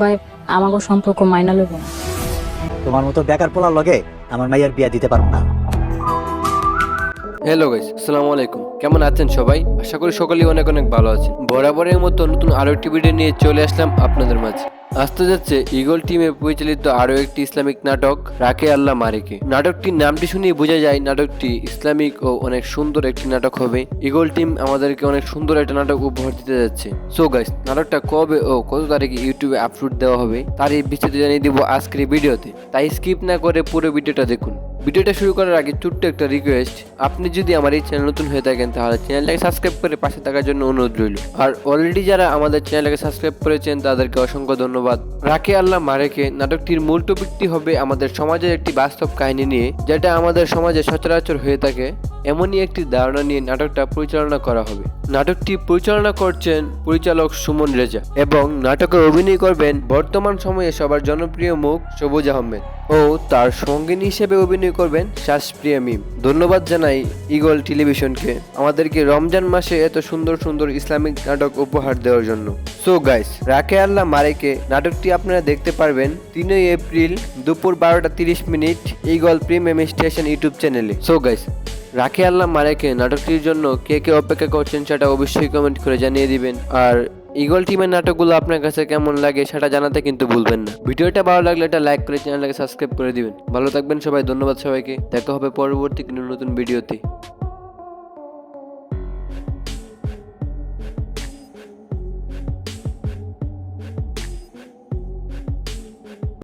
ভাই আমাকে সম্পর্ক মাইনা লইব না। তোমার মতো বেকার পোলার লগে আমার মাইয়ার বিয়া দিতে পারবো না। হ্যালো গাইস, আসসালামু আলাইকুম। কেমন আছেন সবাই? আশা করি সকলেই অনেক অনেক ভালো আছেন। বরাবরের মতো নতুন আরো একটি ভিডিও নিয়ে চলে আসলাম আপনাদের মাঝে। আসতে যাচ্ছে ইগল টিমে পরিচালিত আরো একটি ইসলামিক নাটক রাকে আল্লাহ মারেকে। নাটকটির নামটি শুনেই বোঝা যায় নাটকটি ইসলামিক ও অনেক সুন্দর একটি নাটক হবে। ইগল টিম আমাদেরকে অনেক সুন্দর একটা নাটক উপহার দিতে যাচ্ছে। সো গাইস, নাটকটা কবে ও কত তারিখে ইউটিউবে আপলোড দেওয়া হবে তার এই বিস্তারিত জানিয়ে দিব আজকের এই ভিডিওতে, তাই স্কিপ না করে পুরো ভিডিওটা দেখুন। ভিডিওটা শুরু করার আগে ছোট্ট একটা রিকোয়েস্ট, আপনি যদি আমার এই চ্যানেল নতুন হয়ে থাকেন তাহলে চ্যানেলটাকে সাবস্ক্রাইব করে পাশে থাকার জন্য অনুরোধ রইল। আর অলরেডি যারা আমাদের চ্যানেলটাকে সাবস্ক্রাইব করেছেন তাদেরকে অসংখ্য ধন্যবাদ। রাকে আল্লাহ মারেকে নাটকটির মূল টপিকটি হবে আমাদের সমাজের একটি বাস্তব কাহিনী নিয়ে, যেটা আমাদের সমাজে সচরাচর হয়ে থাকে এমনই একটি ধারণা নিয়ে নাটকটা পরিচালনা করা হবে। নাটকটি পরিচালনা করছেন পরিচালক সুমন রেজা এবং নাটকে অভিনয় করবেন বর্তমান সময়ে সবার জনপ্রিয় মুখ সবুজ আহমেদ ও তার সঙ্গিনী হিসেবে অভিনয় করবেন শ্বাসপ্রিয়া মিম। ধন্যবাদ জানাই ইগল টেলিভিশনকে আমাদেরকে রমজান মাসে এত সুন্দর সুন্দর ইসলামিক নাটক উপহার দেওয়ার জন্য। সো গাইস, রাকে আল্লাহ মারেকে নাটকটি আপনারা দেখতে পারবেন 3 এপ্রিল দুপুর 12:30 ইগল প্রিমিয়াম স্টেশন ইউটিউব চ্যানেলে। সো গাইস, রাকে আল্লাহ মারেকে নাটকটির জন্য কে কে অপেক্ষা করছেন সেটা অবশ্যই কমেন্ট করে জানিয়ে দিবেন। আর ইগল টিমের নাটকগুলো আপনার কাছে কেমন লাগে সেটা জানাতে কিন্তু ভুলবেন না। ভিডিওটা ভালো লাগলে এটা লাইক করে চ্যানেলটাকে সাবস্ক্রাইব করে দিবেন। ভালো থাকবেন সবাই, ধন্যবাদ সবাইকে। দেখা হবে পরবর্তী কোনো নতুন ভিডিওতে।